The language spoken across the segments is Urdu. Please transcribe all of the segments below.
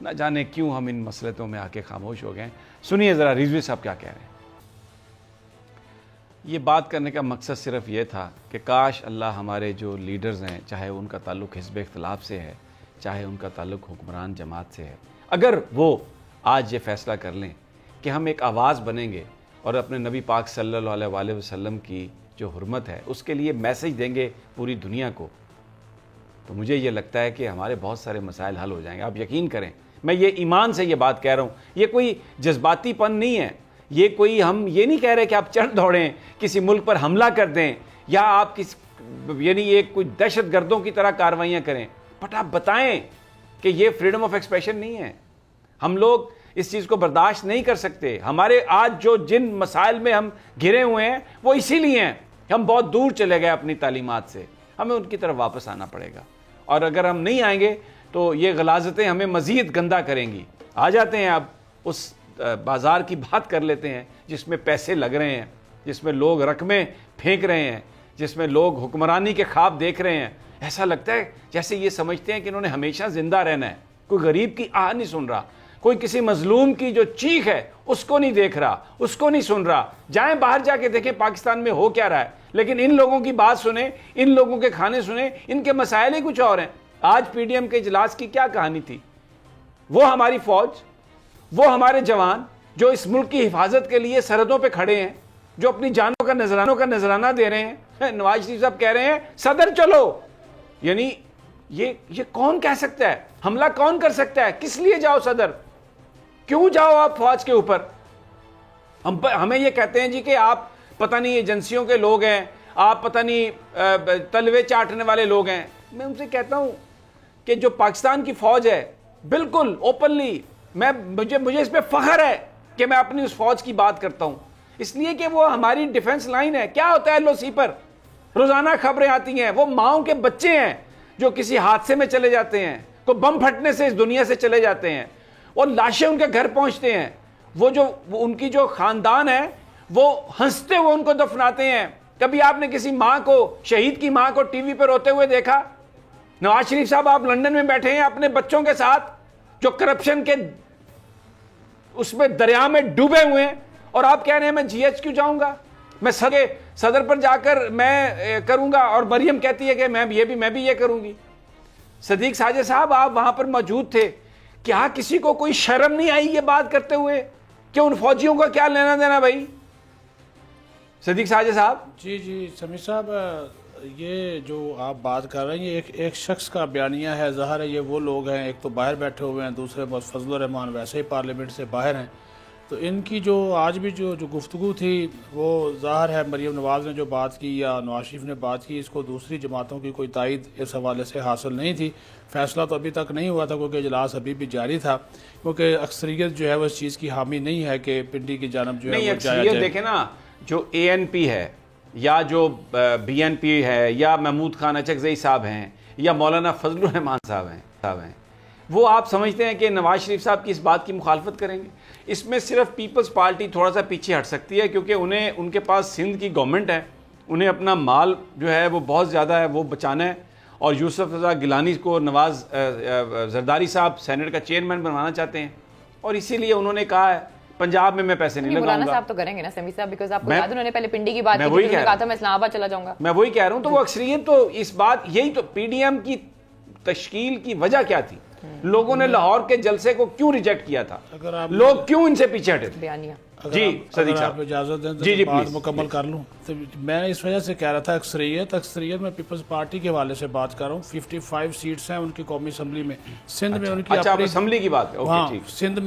نہ جانے کیوں ہم ان مسئلتوں میں آ کے خاموش ہو گئے. سنیے ذرا رضوی صاحب کیا کہہ رہے ہیں. یہ بات کرنے کا مقصد صرف یہ تھا کہ کاش اللہ ہمارے جو لیڈرز ہیں, چاہے ان کا تعلق حزب اختلاف سے ہے, چاہے ان کا تعلق حکمران جماعت سے ہے, اگر وہ آج یہ فیصلہ کر لیں کہ ہم ایک آواز بنیں گے اور اپنے نبی پاک صلی اللہ علیہ وآلہ وسلم کی جو حرمت ہے اس کے لیے میسج دیں گے پوری دنیا کو, تو مجھے یہ لگتا ہے کہ ہمارے بہت سارے مسائل حل ہو جائیں گے. آپ یقین کریں, میں یہ ایمان سے یہ بات کہہ رہا ہوں, یہ کوئی جذباتی پن نہیں ہے, یہ کوئی ہم یہ نہیں کہہ رہے کہ آپ چڑھ دوڑیں کسی ملک پر حملہ کر دیں یا آپ یعنی یہ کوئی دہشت گردوں کی طرح کارروائیاں کریں, بٹ آپ بتائیں کہ یہ فریڈم آف ایکسپریشن نہیں ہے. ہم لوگ اس چیز کو برداشت نہیں کر سکتے. ہمارے آج جو جن مسائل میں ہم گھرے ہوئے ہیں وہ اسی لیے ہیں, ہم بہت دور چلے گئے اپنی تعلیمات سے, ہمیں ان کی طرف واپس آنا پڑے گا, اور اگر ہم نہیں آئیں گے تو یہ غلاظتیں ہمیں مزید گندا کریں گی. آ جاتے ہیں اب اس بازار کی بات کر لیتے ہیں جس میں پیسے لگ رہے ہیں, جس میں لوگ رقمیں پھینک رہے ہیں, جس میں لوگ حکمرانی کے خواب دیکھ رہے ہیں. ایسا لگتا ہے جیسے یہ سمجھتے ہیں کہ انہوں نے ہمیشہ زندہ رہنا ہے. کوئی غریب کی آہ نہیں سن رہا, کوئی کسی مظلوم کی جو چیخ ہے اس کو نہیں دیکھ رہا, اس کو نہیں سن رہا. جائیں باہر جا کے دیکھیں پاکستان میں ہو کیا رہا ہے, لیکن ان لوگوں کی بات سنیں, ان لوگوں کے کھانے سنیں, ان کے مسائل ہی کچھ اور ہیں. آج پی ڈی ایم کے اجلاس کی کیا کہانی تھی؟ وہ ہماری فوج, وہ ہمارے جوان جو اس ملک کی حفاظت کے لیے سرحدوں پہ کھڑے ہیں, جو اپنی جانوں کا نذرانہ دے رہے ہیں. نواز شریف صاحب کہہ رہے ہیں صدر چلو, یعنی یہ کون کہہ سکتا ہے؟ حملہ کون کر سکتا ہے؟ کس لیے جاؤ صدر؟ کیوں جاؤ آپ فوج کے اوپر؟ ہمیں یہ کہتے ہیں جی کہ آپ پتہ نہیں ایجنسیوں کے لوگ ہیں, آپ پتہ نہیں تلوے چاٹنے والے لوگ ہیں. میں ان سے کہتا ہوں کہ جو پاکستان کی فوج ہے بالکل اوپنلی, مجھے اس پہ فخر ہے کہ میں اپنی اس فوج کی بات کرتا ہوں, اس لیے کہ وہ ہماری ڈیفنس لائن ہے. کیا ہوتا ہے ایل او سی پر؟ روزانہ خبریں آتی ہیں, وہ ماؤں کے بچے ہیں جو کسی حادثے میں چلے جاتے ہیں, کوئی بم پھٹنے سے اس دنیا سے چلے جاتے ہیں, اور لاشیں ان کے گھر پہنچتے ہیں. وہ ان کی جو خاندان ہے وہ ہنستے ہوئے ان کو دفناتے ہیں. کبھی آپ نے کسی ماں کو, شہید کی ماں کو ٹی وی پہ روتے ہوئے دیکھا؟ نواز شریف صاحب آپ لندن میں بیٹھے ہیں اپنے بچوں کے ساتھ جو کرپشن کے اس میں دریا میں ڈوبے ہوئے ہیں, اور آپ کہہ رہے ہیں میں جی ایچ کیوں جاؤں گا, میں صدر پر جا کر میں کروں گا, اور مریم کہتی ہے کہ میں بھی یہ کروں گی. صدیق ساجد صاحب آپ وہاں پر موجود تھے, کیا کسی کو کوئی شرم نہیں آئی یہ بات کرتے ہوئے کہ ان فوجیوں کا کیا لینا دینا بھائی؟ صدیق ساجد صاحب. جی سمیع صاحب, یہ جو آپ بات کر رہے ہیں یہ ایک شخص کا بیانیہ ہے. ظاہر ہے یہ وہ لوگ ہیں, ایک تو باہر بیٹھے ہوئے ہیں, دوسرے بس فضل الرحمان ویسے ہی پارلیمنٹ سے باہر ہیں. تو ان کی جو آج بھی جو گفتگو تھی وہ ظاہر ہے مریم نواز نے جو بات کی یا نواز شریف نے بات کی, اس کو دوسری جماعتوں کی کوئی تائید اس حوالے سے حاصل نہیں تھی. فیصلہ تو ابھی تک نہیں ہوا تھا کیونکہ اجلاس ابھی بھی جاری تھا, کیونکہ اکثریت جو ہے وہ اس چیز کی حامی نہیں ہے کہ پنڈی کی جانب جو ہے وہ جایا جائے. دیکھیں نا, جو اے این پی ہے یا جو بی این پی ہے یا محمود خان اچکزئی صاحب ہیں یا مولانا فضل الرحمان صاحب ہیں, وہ آپ سمجھتے ہیں کہ نواز شریف صاحب کی اس بات کی مخالفت کریں گے؟ اس میں صرف پیپلز پارٹی تھوڑا سا پیچھے ہٹ سکتی ہے, کیونکہ ان کے پاس سندھ کی گورنمنٹ ہے, انہیں اپنا مال جو ہے وہ بہت زیادہ ہے وہ بچانا ہے, اور یوسف رضا گیلانی کو نواز زرداری صاحب سینٹ کا چیئرمین بنوانا چاہتے ہیں, اور اسی لیے انہوں نے کہا ہے پنجاب میں پیسے نہیں لگاؤں گا. صاحب تو کریں گے نا سمیع صاحب, بیکاز آپ کو یاد انہوں نے پہلے پنڈی کی بات کی تھی, کہا تھا میں اسلام آباد چلا جاؤں گا. میں وہی کہہ رہا ہوں, تو وہ اکثریت تو اس بات, یہی تو پی ڈی ایم کی تشکیل کی وجہ کیا تھی؟ لوگوں نے لاہور کے جلسے کو کیوں ریجیکٹ کیا تھا؟ لوگ کیوں ان سے پیچھے ہٹے تھے؟ جی صدیق صاحب اجازت دیں تو بات مکمل کر لوں. تو میں اس وجہ سے کہہ رہا تھا اکثریت میں پیپلز پارٹی کے حوالے سے بات کر رہا ہوں. 55 سیٹس ہیں ان کی قومی اسمبلی میں. سندھ میں ان کی اپنی اسمبلی کی بات ہے, سندھ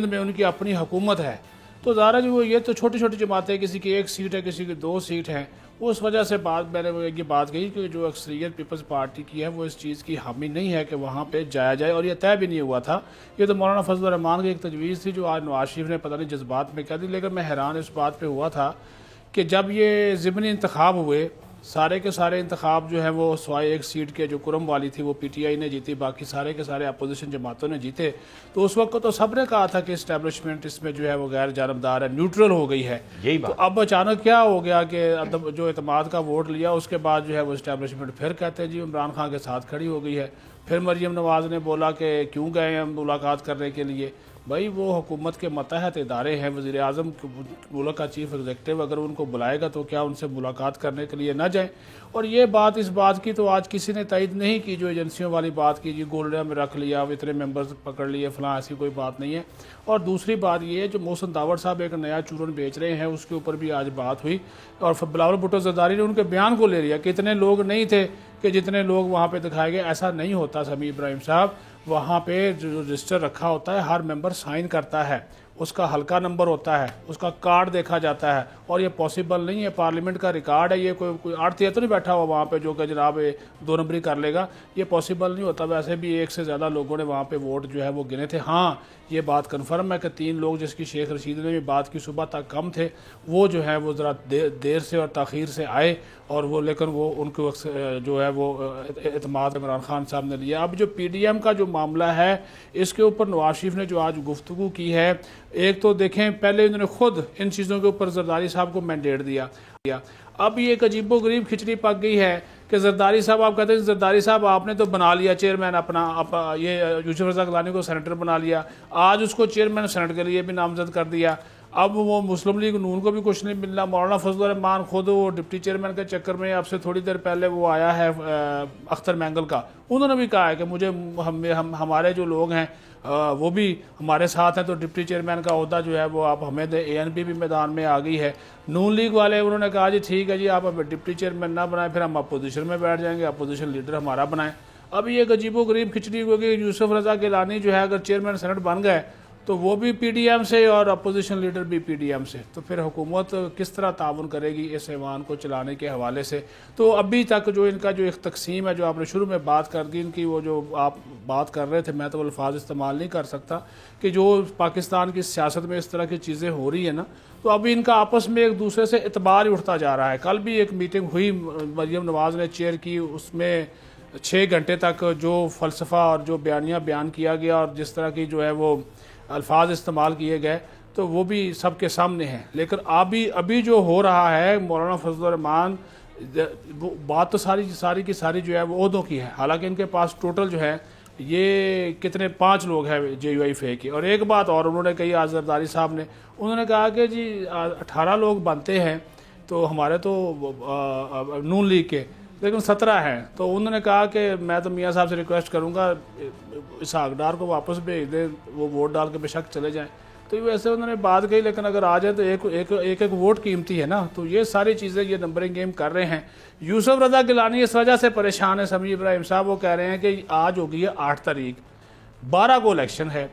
میں ان کی اپنی حکومت ہے. تو ظاہر ہے وہ یہ تو چھوٹی چھوٹی جماعتیں, کسی کی 1 سیٹ ہے, کسی کی 2 سیٹ ہیں. اس وجہ سے میں نے یہ بات کہی کہ جو اکثریت پیپلز پارٹی کی ہے وہ اس چیز کی حامی نہیں ہے کہ وہاں پہ جایا جائے, اور یہ طے بھی نہیں ہوا تھا. یہ تو مولانا فضل الرحمان کی ایک تجویز تھی جو آج نواز شریف نے پتہ نہیں جذبات میں کہہ دی. لیکن میں حیران اس بات پہ ہوا تھا کہ جب یہ ضمنی انتخاب ہوئے, سارے کے سارے انتخاب جو ہیں وہ سوائے 1 سیٹ کے جو کرم والی تھی وہ پی ٹی آئی نے جیتی, باقی سارے کے سارے اپوزیشن جماعتوں نے جیتے. تو اس وقت تو سب نے کہا تھا کہ اسٹیبلشمنٹ اس میں جو ہے وہ غیر جانبدار ہے, نیوٹرل ہو گئی ہے. تو اب اچانک کیا ہو گیا کہ جو اعتماد کا ووٹ لیا اس کے بعد جو ہے وہ اسٹیبلشمنٹ پھر کہتے ہیں جی عمران خان کے ساتھ کھڑی ہو گئی ہے. پھر مریم نواز نے بولا کہ کیوں گئے ہم ملاقات کرنے کے لیے. بھائی وہ حکومت کے ماتحت ادارے ہیں, وزیر اعظم ملک کا چیف ایگزیکٹو اگر ان کو بلائے گا تو کیا ان سے ملاقات کرنے کے لیے نہ جائیں؟ اور یہ بات اس بات کی تو آج کسی نے تائید نہیں کی جو ایجنسیوں والی بات کی, جی گولڈیا میں رکھ لیا, اتنے ممبرز پکڑ لیے فلاں, ایسی کوئی بات نہیں ہے. اور دوسری بات یہ ہے جو محسن داوڑ صاحب ایک نیا چورن بیچ رہے ہیں, اس کے اوپر بھی آج بات ہوئی اور بلاول بھٹو زرداری نے ان کے بیان کو لے لیا کہ اتنے لوگ نہیں تھے کہ جتنے لوگ وہاں پہ دکھائے گئے. ایسا نہیں ہوتا سمیع ابراہیم صاحب, وہاں پہ جو رجسٹر رکھا ہوتا ہے ہر ممبر سائن کرتا ہے, اس کا حلقہ نمبر ہوتا ہے, اس کا کارڈ دیکھا جاتا ہے, اور یہ پاسبل نہیں ہے. پارلیمنٹ کا ریکارڈ ہے, یہ کوئی آڑتیا تو نہیں بیٹھا ہوا وہاں پہ جو کہ جناب 2 نمبری کر لے گا, یہ پاسبل نہیں ہوتا. ویسے بھی 1 سے زیادہ لوگوں نے وہاں پہ ووٹ جو ہے وہ گنے تھے. ہاں یہ بات کنفرم ہے کہ 3 لوگ جس کی شیخ رشید نے بھی بات کی صبح تک کم تھے, وہ جو ہے وہ ذرا دیر سے اور تاخیر سے آئے, اور وہ لیکن وہ ان کو جو ہے وہ اعتماد عمران خان صاحب نے لیا. اب جو پی ڈی ایم کا جو معاملہ ہے اس کے اوپر نواز شریف نے جو آج گفتگو کی ہے, ایک تو دیکھیں پہلے انہوں نے خود ان چیزوں کے اوپر زرداری صاحب کو مینڈیٹ دیا. اب یہ ایک عجیب و غریب کھچڑی پک گئی ہے کہ زرداری صاحب, آپ کہتے ہیں زرداری صاحب آپ نے تو بنا لیا چیئرمین اپنا, یہ یوسف رضا گیلانی کو سینیٹر بنا لیا, آج اس کو چیئرمین سینٹ کے لیے بھی نامزد کر دیا. اب وہ مسلم لیگ نون کو بھی کچھ نہیں ملنا. مولانا فضل الرحمان خود وہ ڈپٹی چیئرمین کے چکر میں اب سے تھوڑی دیر پہلے وہ آیا ہے اختر مینگل کا, انہوں نے بھی کہا ہے کہ مجھے ہمارے جو لوگ ہیں وہ بھی ہمارے ساتھ ہیں, تو ڈپٹی چیئرمین کا عہدہ جو ہے وہ آپ ہمیں دیں. اے این پی بھی میدان میں آ گئی ہے. نون لیگ والے انہوں نے کہا جی ٹھیک ہے جی آپ ہمیں ڈپٹی چیئرمین نہ بنائیں, پھر ہم اپوزیشن میں بیٹھ جائیں گے, اپوزیشن لیڈر ہمارا بنائیں. اب یہ ایک عجیب و غریب کھچڑی ہوگی. یوسف رضا گیلانی جو ہے اگر چیئرمین سینٹ بن گئے تو وہ بھی پی ڈی ایم سے اور اپوزیشن لیڈر بھی پی ڈی ایم سے, تو پھر حکومت کس طرح تعاون کرے گی اس ایوان کو چلانے کے حوالے سے؟ تو ابھی تک جو ان کا جو ایک تقسیم ہے, جو آپ نے شروع میں بات کر دی ان کی, وہ جو آپ بات کر رہے تھے, میں تو الفاظ استعمال نہیں کر سکتا, کہ جو پاکستان کی سیاست میں اس طرح کی چیزیں ہو رہی ہیں نا, تو ابھی ان کا آپس میں ایک دوسرے سے اعتبار ہی اٹھتا جا رہا ہے. کل بھی ایک میٹنگ ہوئی, مریم نواز نے چیئر کی, اس میں 6 گھنٹے تک جو فلسفہ اور جو بیانیہ بیان کیا گیا اور جس طرح کی جو ہے وہ الفاظ استعمال کیے گئے, تو وہ بھی سب کے سامنے ہیں. لیکن ابھی جو ہو رہا ہے مولانا فضل الرحمان, بات تو ساری کی ساری جو ہے وہ عہدوں کی ہے, حالانکہ ان کے پاس ٹوٹل جو ہے یہ کتنے 5 لوگ ہیں جے یو آئی فے کے. اور ایک بات اور انہوں نے کہی آج زرداری صاحب نے, انہوں نے کہا کہ جی 18 لوگ بنتے ہیں تو ہمارے تو نون لیگ کے, لیکن 17 ہیں. تو انہوں نے کہا کہ میں تو میاں صاحب سے ریکویسٹ کروں گا اسحاق ڈار کو واپس بھیج دیں, وہ ووٹ ڈال کے بے شک چلے جائیں. تو ویسے انہوں نے بات کہی, لیکن اگر آ جائے تو ایک ووٹ قیمتی ہے نا. تو یہ ساری چیزیں یہ نمبرنگ گیم کر رہے ہیں. یوسف رضا گیلانی اس وجہ سے پریشان ہے سمیع ابراہیم صاحب, وہ کہہ رہے ہیں کہ آج ہوگی ہے 8 تاریخ, 12 کو الیکشن ہے,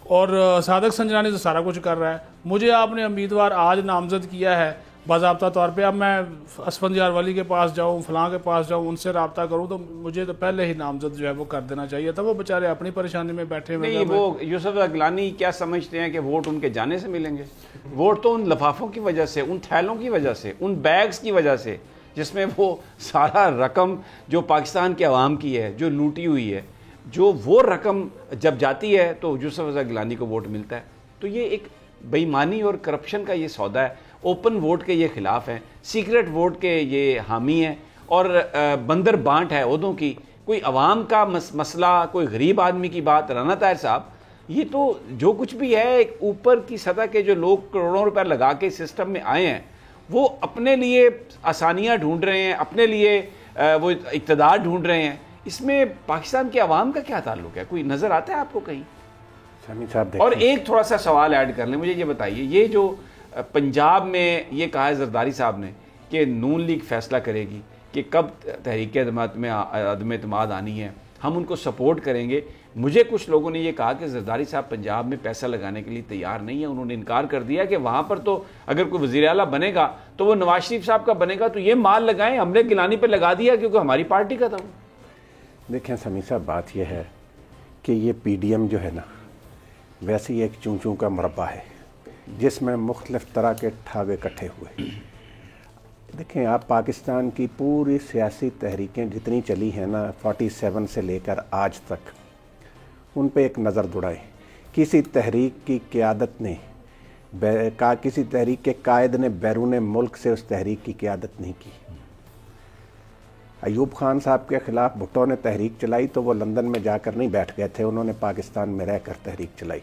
اور صادق سنجرانی تو سارا کچھ کر رہا ہے. مجھے آپ نے امیدوار آج نامزد کیا ہے باضابطہ طور پہ, اب میں اسفندیار ولی کے پاس جاؤں, فلاں کے پاس جاؤں, ان سے رابطہ کروں, تو مجھے تو پہلے ہی نامزد جو ہے وہ کر دینا چاہیے تھا. وہ بیچارے اپنی پریشانی میں بیٹھے ہوئے. نہیں, وہ یوسف گیلانی کیا سمجھتے ہیں کہ ووٹ ان کے جانے سے ملیں گے؟ ووٹ تو ان لفافوں کی وجہ سے, ان تھیلوں کی وجہ سے, ان بیگز کی وجہ سے جس میں وہ سارا رقم جو پاکستان کے عوام کی ہے, جو لوٹی ہوئی ہے, جو وہ رقم جب جاتی ہے تو یوسف رضا گیلانی کو ووٹ ملتا ہے. تو یہ ایک بے ایمانی اور کرپشن کا یہ سودا ہے. اوپن ووٹ کے یہ خلاف ہیں, سیکرٹ ووٹ کے یہ حامی ہیں, اور بندر بانٹ ہے عہدوں کی. کوئی عوام کا مسئلہ, کوئی غریب آدمی کی بات, رانا طاہر صاحب, یہ تو جو کچھ بھی ہے ایک اوپر کی سطح کے جو لوگ کروڑوں روپے لگا کے سسٹم میں آئے ہیں, وہ اپنے لیے آسانیاں ڈھونڈ رہے ہیں, اپنے لیے وہ اقتدار ڈھونڈ رہے ہیں. اس میں پاکستان کے عوام کا کیا تعلق ہے؟ کوئی نظر آتا ہے آپ کو کہیں؟ اور ایک تھوڑا سا سوال ایڈ کر لیں, مجھے یہ بتائیے, یہ جو پنجاب میں یہ کہا ہے زرداری صاحب نے کہ نون لیگ فیصلہ کرے گی کہ کب تحریک اعتماد میں عدم اعتماد آنی ہے, ہم ان کو سپورٹ کریں گے. مجھے کچھ لوگوں نے یہ کہا کہ زرداری صاحب پنجاب میں پیسہ لگانے کے لیے تیار نہیں ہے, انہوں نے انکار کر دیا کہ وہاں پر تو اگر کوئی وزیر اعلیٰ بنے گا تو وہ نواز شریف صاحب کا بنے گا, تو یہ مال لگائیں, ہم نے گیلانی پہ لگا دیا کیونکہ ہماری پارٹی کا تھا. دیکھیں سمیع صاحب, بات یہ ہے کہ یہ پی ڈی ایم جو ہے نا, ویسے ہی ایک چون کا مربع ہے جس میں مختلف طرح کے ٹھاوے اکٹھے ہوئے. دیکھیں آپ پاکستان کی پوری سیاسی تحریکیں جتنی چلی ہیں نا 47 سے لے کر آج تک, ان پہ ایک نظر دوڑائیں. کسی تحریک کی قیادت نے, کسی تحریک کے قائد نے بیرون ملک سے اس تحریک کی قیادت نہیں کی. ایوب خان صاحب کے خلاف بھٹو نے تحریک چلائی تو وہ لندن میں جا کر نہیں بیٹھ گئے تھے, انہوں نے پاکستان میں رہ کر تحریک چلائی.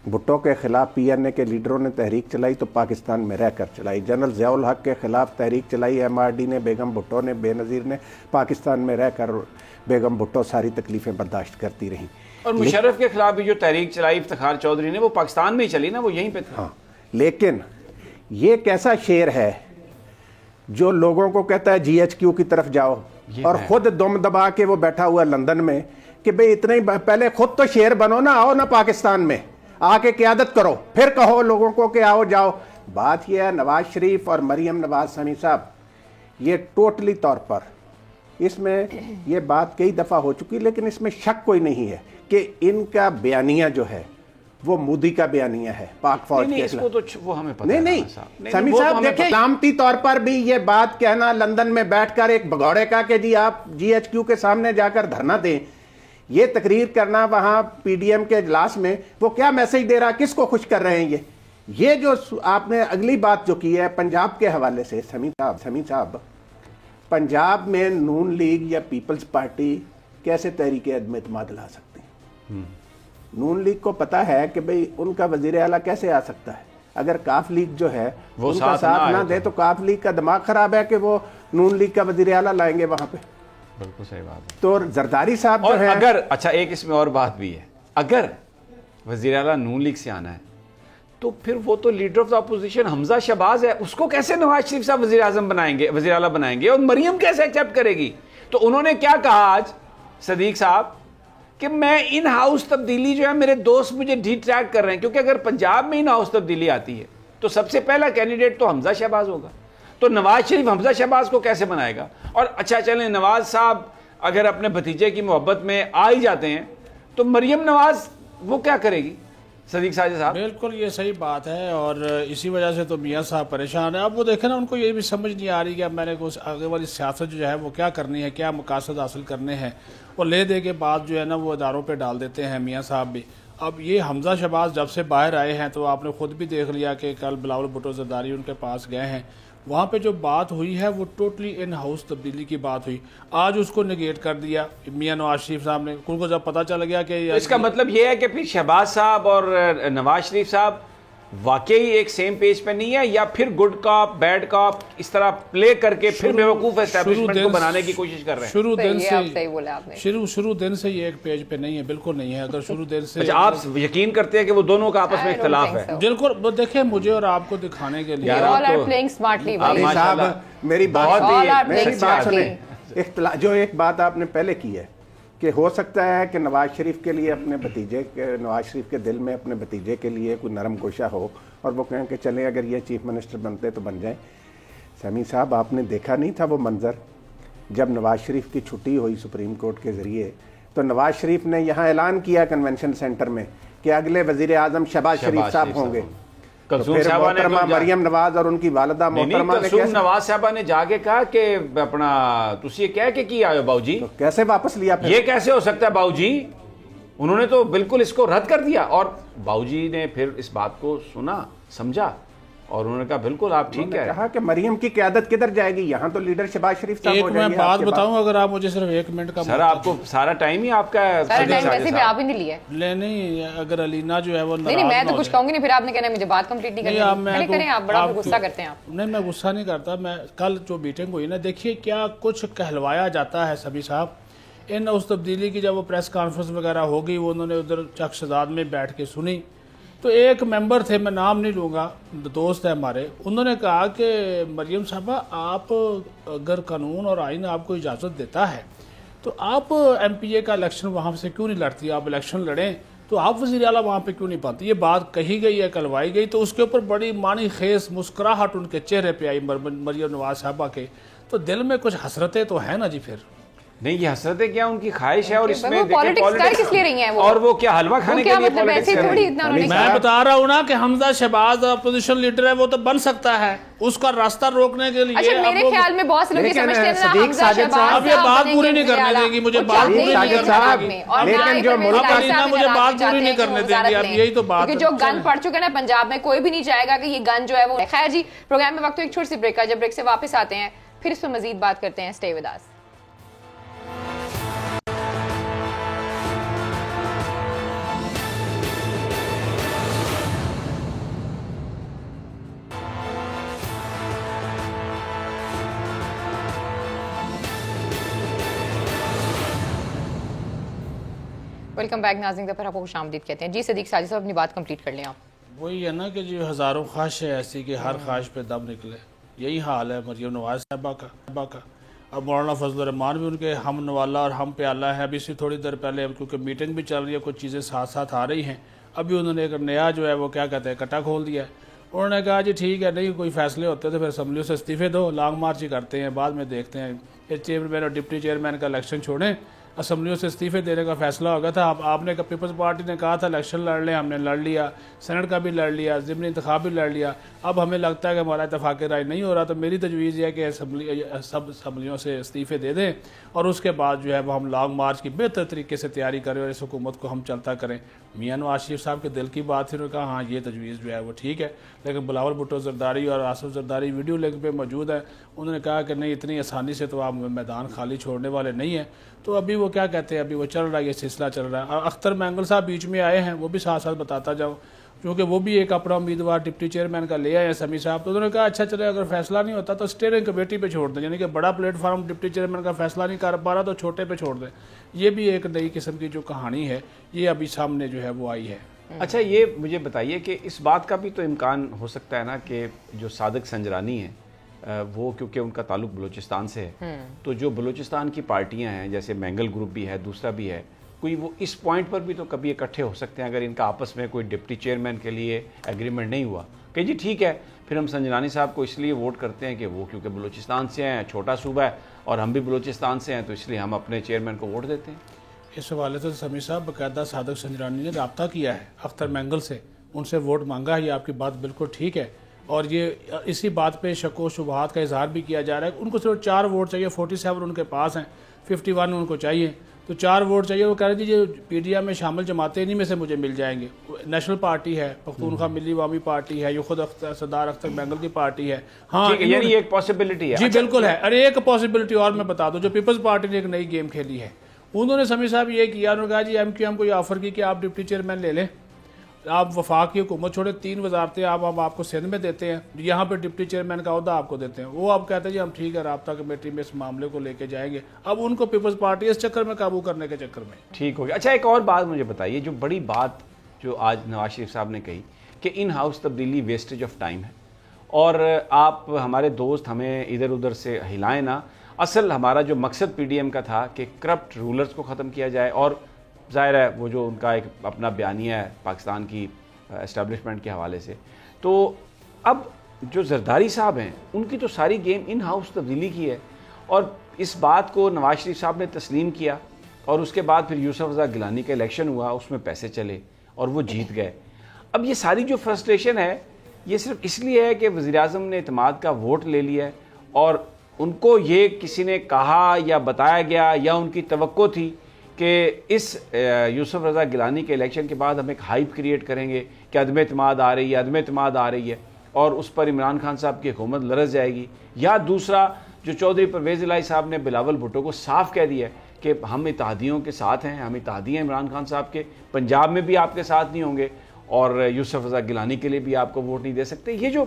بھٹو کے خلاف پی این اے کے لیڈروں نے تحریک چلائی تو پاکستان میں رہ کر چلائی. جنرل ضیاء الحق کے خلاف تحریک چلائی ایم آر ڈی نے, بیگم بھٹو نے, بے نظیر نے, پاکستان میں رہ کر بیگم بھٹو ساری تکلیفیں برداشت کرتی رہیں. اور مشرف کے خلاف بھی جو تحریک چلائی افتخار چودھری نے, وہ پاکستان میں ہی چلی نا, وہ یہیں پہ تھا. ہاں, لیکن یہ کیسا شعر ہے جو لوگوں کو کہتا ہے جی ایچ کیو کی طرف جاؤ اور خود دم دبا کے وہ بیٹھا ہوا لندن میں کہ بھئی اتنا ہی پہلے خود تو شعر بنو نا, آؤ نا پاکستان میں آ کے قیادت کرو, پھر کہو لوگوں کو کہ آؤ جاؤ. بات یہ ہے نواز شریف اور مریم نواز سمیع صاحب, یہ ٹوٹلی طور پر اس میں یہ بات کئی دفعہ ہو چکی, لیکن اس میں شک کوئی نہیں ہے کہ ان کا بیانیہ جو ہے وہ مودی کا بیانیہ ہے پاک فوج کے خلاف. وہ ہمیں پتہ ہے. نہیں سمیع صاحب دیکھیں, علامتی طور پر بھی یہ بات کہنا لندن میں بیٹھ کر ایک بھگوڑے کا کہ جی آپ جی ایچ کیو کے سامنے جا کر دھرنا دیں, یہ تقریر کرنا وہاں پی ڈی ایم کے اجلاس میں, وہ کیا میسج دے رہا, کس کو خوش کر رہے ہیں یہ جو آپ نے اگلی بات جو کی ہے پنجاب کے حوالے سے. سمیع صاحب پنجاب میں نون لیگ یا پیپلز پارٹی کیسے تحریک عدم اعتماد لا سکتے ہیں؟ نون لیگ کو پتا ہے کہ بھئی ان کا وزیر اعلیٰ کیسے آ سکتا ہے, اگر کاف لیگ جو ہے ان کا ساتھ نہ دے تو کاف لیگ کا دماغ خراب ہے کہ وہ نون لیگ کا وزیر اعلیٰ لائیں گے وہاں پہ. بالکل صحیح بات ہے. تو زرداری صاحب جو ہے, اگر اچھا ایک اس میں اور بات بھی ہے, اگر وزیر اعلیٰ نون لیگ سے آنا ہے تو پھر وہ تو لیڈر آف دا اپوزیشن حمزہ شہباز ہے, اس کو کیسے نواز شریف صاحب وزیر اعظم بنائیں گے, وزیر اعلیٰ بنائیں گے, اور مریم کیسے ایکسیپٹ کرے گی؟ تو انہوں نے کیا کہا آج صدیق صاحب کہ میں ان ہاؤس تبدیلی جو ہے میرے دوست مجھے ڈی ٹریک کر رہے ہیں, کیونکہ اگر پنجاب میں ان ہاؤس تبدیلی آتی ہے تو سب سے پہلا کینڈیڈیٹ تو حمزہ شہباز ہوگا. تو نواز شریف حمزہ شہباز کو کیسے بنائے گا؟ اور اچھا چلیں نواز صاحب اگر اپنے بھتیجے کی محبت میں آ ہی جاتے ہیں تو مریم نواز وہ کیا کرے گی؟ صدیق ساجد صاحب بالکل یہ صحیح بات ہے, اور اسی وجہ سے تو میاں صاحب پریشان ہیں. اب وہ دیکھیں نا, ان کو یہ بھی سمجھ نہیں آ رہی کہ اب میں نے آگے والی سیاست جو ہے وہ کیا کرنی ہے, کیا مقاصد حاصل کرنے ہیں, اور لے دے کے بعد جو ہے نا وہ اداروں پہ ڈال دیتے ہیں میاں صاحب بھی. اب یہ حمزہ شہباز جب سے باہر آئے ہیں تو آپ نے خود بھی دیکھ لیا کہ کل بلاول بھٹو زرداری ان کے پاس گئے ہیں, وہاں پہ جو بات ہوئی ہے وہ ٹوٹلی ان ہاؤس تبدیلی کی بات ہوئی. آج اس کو نگیٹ کر دیا میاں نواز شریف صاحب نے, ان کو جب پتہ چل گیا کہ اس کا مطلب یہ ہے کہ پھر شہباز صاحب اور نواز شریف صاحب واقعی ایک سیم پیج پہ نہیں ہے, یا پھر گڈ کاپ بیڈ کاپ اس طرح پلے کر کے پھر بیوقوف اسٹیبلشمنٹ کو بنانے کی کوشش کر رہے ہیں. شروع دن سے یہ ایک پیج پہ نہیں ہے, بالکل نہیں ہے. اگر شروع دن سے آپ یقین کرتے ہیں کہ وہ دونوں کا آپس میں اختلاف ہے؟ بالکل دیکھیں مجھے اور آپ کو دکھانے کے لیے میری بات سنیں, جو ایک بات آپ نے پہلے کی ہے کہ ہو سکتا ہے کہ نواز شریف کے لیے اپنے بھتیجے نواز شریف کے دل میں اپنے بھتیجے کے لیے کوئی نرم گوشہ ہو اور وہ کہیں کہ چلیں اگر یہ چیف منسٹر بنتے تو بن جائیں. سمیع صاحب آپ نے دیکھا نہیں تھا وہ منظر جب نواز شریف کی چھٹی ہوئی سپریم کورٹ کے ذریعے, تو نواز شریف نے یہاں اعلان کیا کنونشن سینٹر میں کہ اگلے وزیر اعظم شہباز شریف صاحب ہوں گے. پھر محترمہ مریم نواز اور ان کی والدہ محترمہ نواز صاحبہ نے جا کے کہا کہ اپنا تسی یہ کہہ کے کی آئے ہو باؤ جی, کیسے واپس لیا؟ یہ کیسے ہو سکتا ہے باؤ جی؟ انہوں نے تو بالکل اس کو رد کر دیا, اور باؤ جی نے پھر اس بات کو سنا سمجھا اور انہوں نے کہا بالکل آپ ٹھیک ہے. کہا کہ مریم کی قیادت کدھر جائے گی, یہاں تو لیڈر شہباز شریف صاحب ہو جائیں گے. ایک میں بات بتاؤں اگر آپ مجھے صرف 1 منٹ کا, سر آپ کو سارا ٹائم ہی آپ کا ہے, آپ ہی نہیں لیا نہیں اگر علینا جو ہے وہ نہیں, میں تو کچھ کہوں گی نہیں, پھر آپ نے کہنا مجھے بات کمپلیٹ نہیں کرنی. آپ بڑا غصہ کرتے ہیں. آپ نہیں, میں غصہ نہیں کرتا. میں کل جو میٹنگ ہوئی نا, دیکھیے کیا کچھ کہلوایا جاتا ہے سبھی صاحب. ان اس تبدیلی کی جب وہ پریس کانفرنس وغیرہ ہو گئی, وہ انہوں نے ادھر چک شہزاد میں بیٹھ کے سنی, تو ایک ممبر تھے, میں نام نہیں لوں گا, دوست ہے ہمارے, انہوں نے کہا کہ مریم صاحبہ آپ اگر قانون اور آئین آپ کو اجازت دیتا ہے تو آپ ایم پی اے کا الیکشن وہاں سے کیوں نہیں لڑتی, آپ الیکشن لڑیں تو آپ وزیر اعلیٰ وہاں پہ کیوں نہیں پاتی. یہ بات کہی گئی ہے, کلوائی گئی, تو اس کے اوپر بڑی معنی خیز مسکراہٹ ان کے چہرے پہ آئی مریم نواز صاحبہ کے. تو دل میں کچھ حسرتیں تو ہیں نا جی. پھر نہیں, یہ حسرتیں کیا ان کی خواہش ہے, اور اس میں کس لیے رہی ہیں اور وہ کیا حلوہ کھانے کے لیے پالیٹکس کر رہی ہیں. میں بتا رہا ہوں نا کہ حمزہ شہباز اپوزیشن لیڈر ہے, وہ تو بن سکتا ہے, اس کا راستہ روکنے کے لیے. اچھا میرے خیال میں بہت سے لوگ یہ سمجھتے ہیں حمزہ شہباز اب یہ بات پوری نہیں کرنے دے گی مجھے, بات پوری نہیں کرنے دے گی, لیکن جو ملک مجھے بات پوری نہیں کرنے دیں گی. اب یہی تو بات ہے, جو گن پڑ چکے نا پنجاب میں, کوئی بھی نہیں چاہے گا کہ یہ گن جو ہے وہ. خیر جی, پروگرام میں وقت ایک چھوٹی سی بریک ہے, جب بریک سے واپس آتے ہیں پھر اس پہ مزید بات کرتے ہیں. Stay with us. Welcome back ناظرین، پر آپ کو خوش آمدید کہتے ہیں. جی صدیق ساجد صاحب اپنی بات کمپلیٹ کر لیں آپ. وہی ہے نا کہ جو ہزاروں خواہش ہے ایسی کہ ہر خواہش پہ دم نکلے، یہی حال ہے مریم نواز صاحبہ کا. اب مولانا فضل الرحمان بھی ان کے ہم نوالا اور ہم پیالہ ہے. ابھی سے تھوڑی دیر پہلے کیونکہ میٹنگ بھی چل رہی ہے، کچھ چیزیں ساتھ ساتھ آ رہی ہیں. ابھی انہوں نے ایک نیا جو ہے وہ کیا کہتے ہیں کٹا کھول دیا ہے. انہوں نے کہا جی ٹھیک ہے، نہیں کوئی فیصلے ہوتے تو پھر اسمبلیوں سے استعفے دو، لانگ مارچ ہی کرتے ہیں، بعد میں دیکھتے ہیں. چیئرمین اور ڈپٹی چیئرمین کا الیکشن چھوڑیں، اسمبلیوں سے استعفے دینے کا فیصلہ ہوگا تھا. آپ نے پیپلز پارٹی نے کہا تھا الیکشن لڑ لیں، ہم نے لڑ لیا، سینٹ کا بھی لڑ لیا، ضمنی انتخاب بھی لڑ لیا. اب ہمیں لگتا ہے کہ ہمارا اتفاق رائے نہیں ہو رہا، تو میری تجویز یہ ہے کہ سب اسمبلیوں سے استعفے دے دیں اور اس کے بعد جو ہے وہ ہم لانگ مارچ کی بہتر طریقے سے تیاری کریں اور اس حکومت کو ہم چلتا کریں. میاں نواز شریف صاحب کے دل کی بات تھی، انہوں نے کہا ہاں یہ تجویز جو ہے وہ ٹھیک ہے. لیکن بلاول بھٹو زرداری اور آصف زرداری ویڈیو لنک پہ موجود ہیں، انہوں نے کہا کہ نہیں اتنی آسانی سے تو آپ میدان خالی چھوڑنے والے نہیں ہیں. تو ابھی وہ کیا کہتے ہیں، ابھی وہ چل رہا ہے، یہ سلسلہ چل رہا ہے. اور اختر مینگل صاحب بیچ میں آئے ہیں، وہ بھی ساتھ ساتھ بتاتا جاؤ، کیونکہ وہ بھی ایک اپنا امیدوار ڈپٹی چیئرمین کا لے آئے ہیں سمیع صاحب. تو انہوں نے کہا اچھا چلے اگر فیصلہ نہیں ہوتا تو اسٹیئرنگ کمیٹی پہ چھوڑ دیں، یعنی کہ بڑا پلیٹ فارم ڈپٹی چیئرمین کا فیصلہ نہیں کر پا رہا تو چھوٹے پہ چھوڑ دیں. یہ بھی ایک نئی قسم کی جو کہانی ہے یہ ابھی سامنے جو ہے وہ آئی ہے. اچھا یہ مجھے بتائیے کہ اس بات کا بھی تو امکان ہو سکتا ہے نا کہ جو صادق سنجرانی ہیں وہ کیونکہ ان کا تعلق بلوچستان سے ہے، تو جو بلوچستان کی پارٹیاں ہیں جیسے مینگل گروپ بھی ہے، دوسرا بھی ہے، کوئی وہ اس پوائنٹ پر بھی تو کبھی اکٹھے ہو سکتے ہیں اگر ان کا آپس میں کوئی ڈپٹی چیئرمین کے لیے ایگریمنٹ نہیں ہوا کہ جی ٹھیک ہے پھر ہم سنجرانی صاحب کو اس لیے ووٹ کرتے ہیں کہ وہ کیونکہ بلوچستان سے ہیں، چھوٹا صوبہ ہے اور ہم بھی بلوچستان سے ہیں، تو اس لیے ہم اپنے چیئرمین کو ووٹ دیتے ہیں. اس حوالے سے سمیع صاحب باقاعدہ صادق سنجرانی نے رابطہ کیا ہے اختر مینگل سے، ان سے ووٹ مانگا ہے. یہ آپ کی بات بالکل ٹھیک ہے اور یہ اسی بات پہ شک و شبہات کا اظہار بھی کیا جا رہا ہے. ان کو صرف 4 ووٹ چاہیے، 47 ان کے پاس ہیں، 51 ان کو چاہیے، تو 4 ووٹ چاہیے. وہ کہہ رہے تھے یہ پی ڈی ایم میں شامل جماعتیں انہی میں سے مجھے مل جائیں گے. نیشنل پارٹی ہے، پختونخوا ملی عوامی پارٹی ہے، یہ خود سردار اختر مینگل کی پارٹی ہے. ہاں یعنی ایک پاسبلٹی ہے. جی بالکل ہے. ارے ایک پاسبلٹی اور میں بتا دوں، جو پیپلز پارٹی نے ایک نئی گیم کھیلی ہے، انہوں نے سمیع صاحب یہ کیا، انہوں نے کہا جی MQM کو یہ آفر کی کہ آپ ڈپٹی چیئرمین لے لیں، آپ وفاق کی حکومت چھوڑے، 3 وزارتیں آپ کو سندھ میں دیتے ہیں، یہاں پہ ڈپٹی چیئرمین کا عہدہ آپ کو دیتے ہیں. وہ آپ کہتے ہیں جی ہم ٹھیک ہے رابطہ کمیٹی میں اس معاملے کو لے کے جائیں گے. اب ان کو پیپلز پارٹی اس چکر میں قابو کرنے کے چکر میں ٹھیک ہو گیا. اچھا ایک اور بات مجھے بتائیے، جو بڑی بات جو آج نواز شریف صاحب نے کہی کہ ان ہاؤس تبدیلی ویسٹیج آف ٹائم ہے اور آپ ہمارے دوست ہمیں ادھر ادھر سے ہلائیں نہ، اصل ہمارا جو مقصد PDM کا تھا کہ کرپٹ رولرز کو ختم کیا جائے. اور ظاہر ہے وہ جو ان کا ایک اپنا بیانیہ ہے پاکستان کی اسٹیبلشمنٹ کے حوالے سے، تو اب جو زرداری صاحب ہیں ان کی تو ساری گیم ان ہاؤس تبدیلی کی ہے اور اس بات کو نواز شریف صاحب نے تسلیم کیا اور اس کے بعد پھر یوسف رضا گیلانی کا الیکشن ہوا، اس میں پیسے چلے اور وہ جیت گئے. اب یہ ساری جو فرسٹریشن ہے یہ صرف اس لیے ہے کہ وزیراعظم نے اعتماد کا ووٹ لے لیا ہے اور ان کو یہ کسی نے کہا یا بتایا گیا یا ان کی توقع تھی کہ اس یوسف رضا گیلانی کے الیکشن کے بعد ہم ایک ہائپ کریٹ کریں گے کہ عدم اعتماد آ رہی ہے، عدم اعتماد آ رہی ہے اور اس پر عمران خان صاحب کی حکومت لرز جائے گی. یا دوسرا جو چودھری پرویز الہی صاحب نے بلاول بھٹو کو صاف کہہ دیا ہے کہ ہم اتحادیوں کے ساتھ ہیں، ہم اتحادی ہیں عمران خان صاحب کے، پنجاب میں بھی آپ کے ساتھ نہیں ہوں گے اور یوسف رضا گیلانی کے لیے بھی آپ کو ووٹ نہیں دے سکتے. یہ جو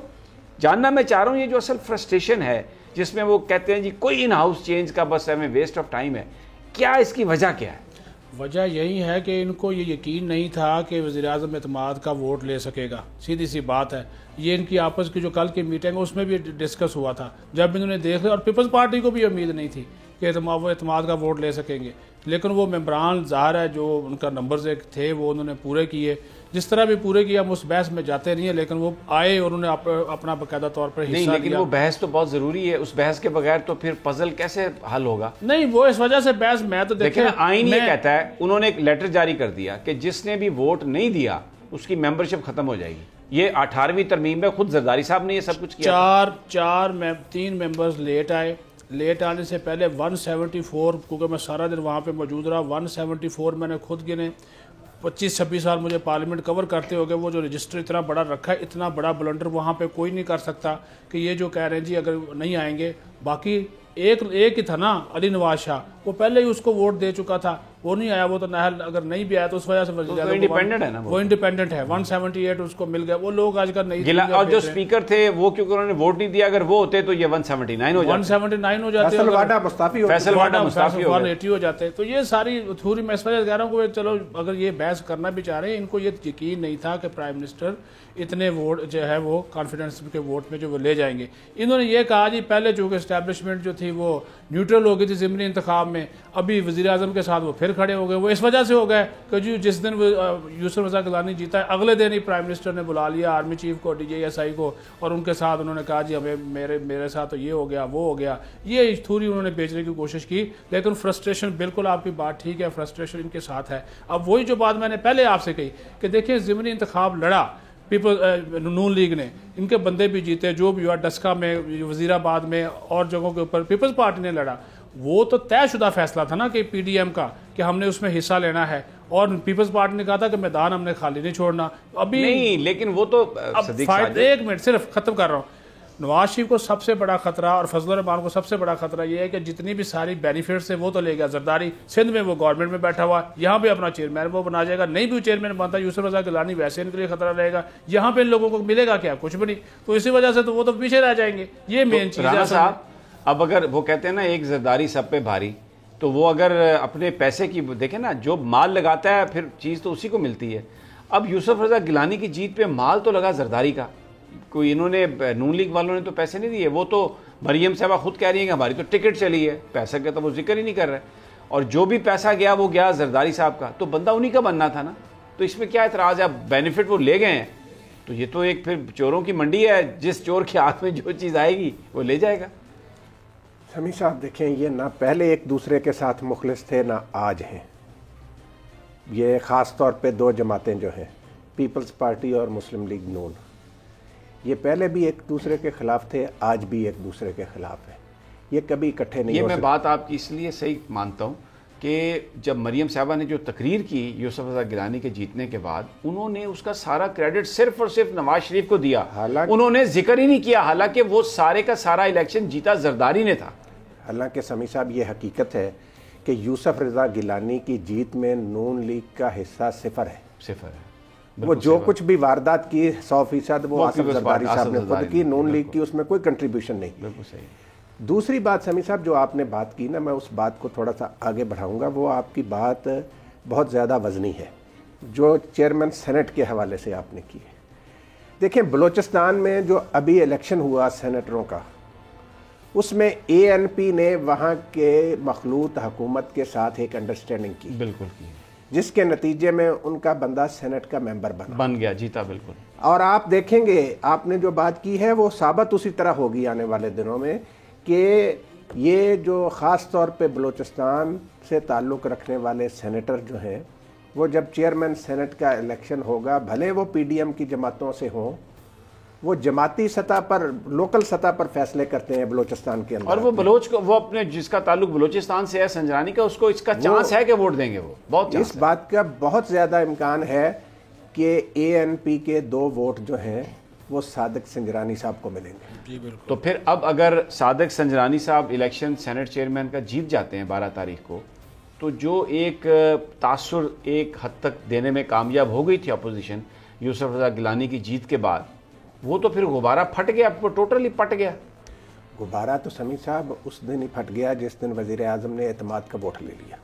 جاننا میں چاہ رہا ہوں، یہ جو اصل فرسٹریشن ہے جس میں وہ کہتے ہیں جی کوئی ان ہاؤس چینج کا بس ہمیں ویسٹ آف ٹائم ہے، کیا اس کی وجہ کیا ہے؟ وجہ یہی ہے کہ ان کو یہ یقین نہیں تھا کہ وزیراعظم اعتماد کا ووٹ لے سکے گا. سیدھی سی بات ہے. یہ ان کی آپس کی جو کل کی میٹنگ ہے اس میں بھی ڈسکس ہوا تھا، جب انہوں نے دیکھ لیا، اور پیپلز پارٹی کو بھی امید نہیں تھی کہ وہ اعتماد کا ووٹ لے سکیں گے. لیکن وہ ممبران ظاہر ہے جو ان کا نمبرز ایک تھے وہ انہوں نے پورے کیے، جس طرح بھی پورے کیا. ہم اس بحث میں جاتے نہیں ہیں لیکن وہ آئے اور انہوں نے اپنا باقاعدہ طور پر حصہ لیا. لیکن وہ بحث تو بہت ضروری ہے، اس بحث کے بغیر تو پھر پزل کیسے حل ہوگا؟ نہیں وہ اس وجہ سے بحث میں تو دیکھیں آئین یہ کہتا ہے، انہوں نے ایک لیٹر جاری کر دیا کہ جس نے بھی ووٹ نہیں دیا اس کی ممبرشپ ختم ہو جائے گی. یہ 18ویں ترمیم میں خود زرداری صاحب نے یہ سب کچھ کیا. 3 ممبرز لیٹ آئے. لیٹ آنے سے پہلے 174، کیونکہ میں سارا دن وہاں پہ موجود رہا، 174 میں نے خود گنے. 25-26 سال مجھے پارلیمنٹ کور کرتے ہو گئے. وہ جو رجسٹر اتنا بڑا رکھا ہے، اتنا بڑا بلنڈر وہاں پہ کوئی نہیں کر سکتا کہ یہ جو کہہ رہے ہیں جی اگر نہیں آئیں گے. باقی ایک ہی تھا نا علی نواز شاہ، وہ پہلے ہی اس کو ووٹ دے چکا تھا. وہ نہیں آیا, وہ تو نہل اگر نہیں بھی آیا تو اس وجہ سے وزیر اعظم انڈیپینڈنٹ ہے نا, وہ انڈیپینڈنٹ ہے. 178 اس کو مل گیا. وہ لوگ آج کل نہیں, اور جو اسپیکر تھے وہ کیونکہ انہوں نے ووٹ نہیں دیا, اگر وہ ہوتے تو یہ 179 ہو جاتے, 179 ہو جاتے, فیصل واڈا مستعفی ہو, فیصل واڈا مستعفی ہو گئے. 180 ہو جاتے. تو یہ ساری تھوڑی میں اس وجہ سے کہہ رہا ہوں کہ چلو اگر یہ بحث کرنا بھی چاہ رہے ہیں, ان کو یہ یقین نہیں تھا کہ پرائم منسٹر اتنے ووٹ جو ہے وہ کانفیڈنس کے ووٹ میں جو وہ لے جائیں گے. انہوں نے یہ کہا جی پہلے چونکہ اسٹیبلشمنٹ جو تھی وہ نیوٹرل ہو گئی تھی ضمنی انتخاب میں, ابھی وزیر اعظم کے ساتھ وہ پھر کھڑے ہو گئے. وہ اس وجہ سے ہو گئے کہ جی جس دن یوسف رضا گیلانی جیتا ہے اگلے دن ہی پرائم منسٹر نے بلا لیا آرمی چیف کو, DJSI کو, اور ان کے ساتھ انہوں نے کہا جی ہمیں میرے ساتھ تو یہ ہو گیا وہ ہو گیا. یہ تھوڑی انہوں نے بیچنے کی کوشش کی, لیکن فرسٹریشن بالکل آپ کی بات ٹھیک ہے, فرسٹریشن ان کے ساتھ ہے. اب وہی جو بات میں نے پہلے آپ سے کہی کہ دیکھیں ضمنی انتخاب لڑا نون لیگ نے, ان کے بندے بھی جیتے, جو بھی ہوا ڈسکا میں, وزیر آباد میں اور جگہوں کے اوپر پیپلز پارٹی نے لڑا. وہ تو طے شدہ فیصلہ تھا نا کہ PDM کا کہ ہم نے اس میں حصہ لینا ہے, اور پیپلز پارٹی نے کہا تھا کہ میدان ہم نے خالی نہیں چھوڑنا. ابھی نہیں, لیکن وہ تو ایک منٹ صرف ختم کر رہا ہوں. نواز شریف کو سب سے بڑا خطرہ اور فضل الرحمان کو سب سے بڑا خطرہ یہ ہے کہ جتنی بھی ساری بینیفٹس ہے وہ تو لے گیا. زرداری سندھ میں وہ گورنمنٹ میں بیٹھا ہوا, یہاں پہ اپنا چیئرمین وہ بنا جائے گا, نہیں بھی چیئرمین بنتا یوسف رضا گیلانی ویسے ان کے لیے خطرہ رہے گا. یہاں پہ ان لوگوں کو ملے گا کیا؟ کچھ بھی نہیں. تو اسی وجہ سے تو وہ تو پیچھے رہ جائیں گے. یہ مین چیز ہے صاحب. اب اگر وہ کہتے ہیں نا ایک زرداری سب پہ بھاری, تو وہ اگر اپنے پیسے کی دیکھیں نا, جو مال لگاتا ہے پھر چیز تو اسی کو ملتی ہے. اب یوسف رضا گیلانی کی جیت پہ مال تو لگا زرداری کا, کوئی انہوں نے نون لیگ والوں نے تو پیسے نہیں دیے. وہ تو مریم صاحبہ خود کہہ رہی ہیں کہ ہماری تو ٹکٹ چلی ہے, پیسے کا تو وہ ذکر ہی نہیں کر رہے. اور جو بھی پیسہ گیا وہ گیا زرداری صاحب کا, تو بندہ انہی کا بننا تھا نا. تو اس میں کیا اعتراض ہے؟ اب بینیفٹ وہ لے گئے ہیں, تو یہ تو ایک پھر چوروں کی منڈی ہے, جس چور کے ہاتھ میں جو چیز آئے گی وہ لے جائے گا. سمیع صاحب دیکھیں, یہ نہ پہلے ایک دوسرے کے ساتھ مخلص تھے نہ آج ہیں. یہ خاص طور پہ دو جماعتیں جو ہیں, پیپلز پارٹی اور مسلم لیگ نون, یہ پہلے بھی ایک دوسرے کے خلاف تھے, آج بھی ایک دوسرے کے خلاف ہیں. یہ کبھی اکٹھے نہیں ہو سکتے. یہ میں بات آپ کی اس لیے صحیح مانتا ہوں کہ جب مریم صاحبہ نے جو تقریر کی یوسف رضا گیلانی کے جیتنے کے بعد, انہوں نے اس کا سارا کریڈٹ صرف اور صرف نواز شریف کو دیا, انہوں نے ذکر ہی نہیں کیا, حالانکہ وہ سارے کا سارا الیکشن جیتا زرداری نے تھا. حالانکہ سمیع صاحب یہ حقیقت ہے کہ یوسف رضا گیلانی کی جیت میں نون لیگ کا حصہ صفر ہے. صفر ہے. وہ جو کچھ بھی واردات کی 100% وہ آصف زرداری صاحب نے خود کی, نون لیگ کی اس میں کوئی کنٹریبیوشن نہیں. بالکل صحیح. دوسری بات سمیع صاحب جو آپ نے بات کی نا, میں اس بات کو تھوڑا سا آگے بڑھاؤں گا. وہ آپ کی بات بہت زیادہ وزنی ہے جو چیئرمین سینٹ کے حوالے سے آپ نے کی ہے. دیکھیں بلوچستان میں جو ابھی الیکشن ہوا سینیٹروں کا, اس میں ANP نے وہاں کے مخلوط حکومت کے ساتھ ایک انڈرسٹینڈنگ کی, بالکل کی, جس کے نتیجے میں ان کا بندہ سینٹ کا ممبر بن گیا, جیتا. بالکل. اور آپ دیکھیں گے آپ نے جو بات کی ہے وہ ثابت اسی طرح ہوگی آنے والے دنوں میں کہ یہ جو خاص طور پہ بلوچستان سے تعلق رکھنے والے سینیٹر جو ہیں, وہ جب چیئرمین سینٹ کا الیکشن ہوگا, بھلے وہ PDM کی جماعتوں سے ہوں, وہ جماعتی سطح پر, لوکل سطح پر فیصلے کرتے ہیں بلوچستان کے اندر. اور وہ بلوچ کو, وہ اپنے جس کا تعلق بلوچستان سے ہے سنجرانی کا, اس کو اس کا چانس ہے کہ ووٹ دیں گے. وہ بہت اس بات کا بہت زیادہ امکان ہے کہ ANP کے 2 ووٹ جو ہیں وہ صادق سنجرانی صاحب کو ملیں گے. جی بالکل. تو پھر اب اگر صادق سنجرانی صاحب الیکشن سینٹ چیئرمین کا جیت جاتے ہیں 12 تاریخ کو, تو جو ایک تاثر ایک حد تک دینے میں کامیاب ہو گئی تھی اپوزیشن یوسف رضا گیلانی کی جیت کے بعد, وہ تو پھر غبارہ پھٹ گیا, وہ ٹوٹلی پٹ گیا. غبارہ تو سمیع صاحب اس دن ہی پھٹ گیا جس دن وزیر اعظم نے اعتماد کا ووٹ لے لیا.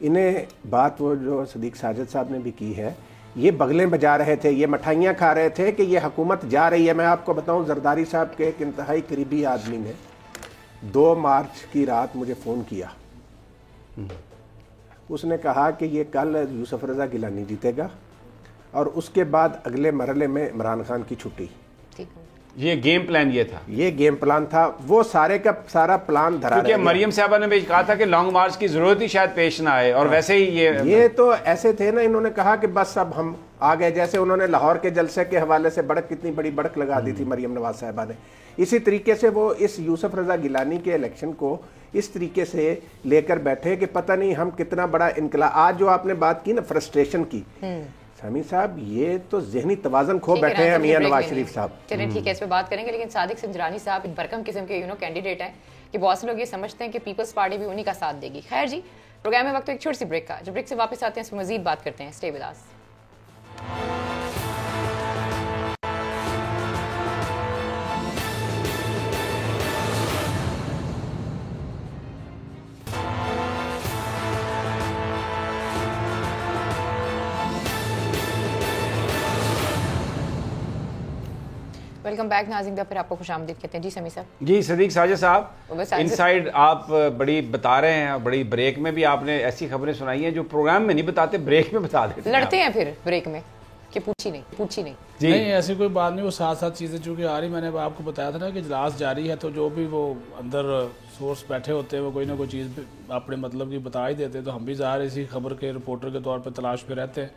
انہیں بات وہ جو صدیق ساجد صاحب نے بھی کی ہے, یہ بغلیں بجا رہے تھے, یہ مٹھائیاں کھا رہے تھے کہ یہ حکومت جا رہی ہے. میں آپ کو بتاؤں, زرداری صاحب کے ایک انتہائی قریبی آدمی نے 2 مارچ کی رات مجھے فون کیا. اس نے کہا کہ یہ کل یوسف رضا گیلانی جیتے گا اور اس کے بعد اگلے مرحلے میں عمران خان کی چھٹی. یہ گیم پلان یہ تھا, یہ گیم پلان تھا. وہ سارے کا سارا پلان دھرا رہا. کیونکہ مریم صاحبہ نے بھی کہا تھا کہ لانگ مارچ کی ضرورت ہی شاید پیش نہ آئے, اور ویسے ہی یہ تو ایسے تھے نا, انہوں نے کہا کہ بس اب ہم آ گئے. جیسے انہوں نے لاہور کے جلسے کے حوالے سے بڑک, کتنی بڑی بڑک لگا دی تھی مریم نواز صاحبہ نے, اسی طریقے سے وہ اس یوسف رضا گیلانی کے الیکشن کو اس طریقے سے لے کر بیٹھے کہ پتہ نہیں ہم کتنا بڑا انقلاب. آج جو آپ نے بات کی نا فرسٹریشن کی, سمیع صاحب یہ تو ذہنی توازن کھو بیٹھے ہیں میاں نواز شریف صاحب. چلیں ٹھیک ہے, اس پہ بات کریں گے, لیکن صادق سنجرانی صاحب برکم قسم کے کینڈیڈیٹ ہیں کہ بہت سے لوگ یہ سمجھتے ہیں کہ پیپلز پارٹی بھی انہی کا ساتھ دے گی. خیر جی, پروگرام میں وقت ایک چھوٹی سی بریک کا. جب بریک سے واپس آتے ہیں اس میں مزید بات کرتے ہیں. Stay with us. Welcome back. ناظرین کا پھر آپ کو خوش آمدید کہتے ہیں. جی سمیع صاحب. جی صدیق ساجد صاحب, انسائیڈ آپ بڑی بتا رہے ہیں, اور بڑی بریک میں بھی آپ نے ایسی خبریں سنائی ہیں جو پروگرام میں نہیں بتاتے, بریک میں بتا دیتے ہیں. لڑتے ہیں پھر بریک میں کہ پوچھی نہیں. نہیں ایسی کوئی بات نہیں, وہ ساتھ ساتھ چیزیں چونکہ آ رہی. میں نے آپ کو بتایا تھا نا کہ اجلاس جاری ہے, تو جو بھی وہ اندر سورس بیٹھے ہوتے ہیں وہ کوئی نہ کوئی چیز اپنے مطلب کی بتا ہی دیتے ہیں, تو ہم بھی ظاہر اسی خبر کے رپورٹر کے طور پہ تلاش پہ رہتے ہیں.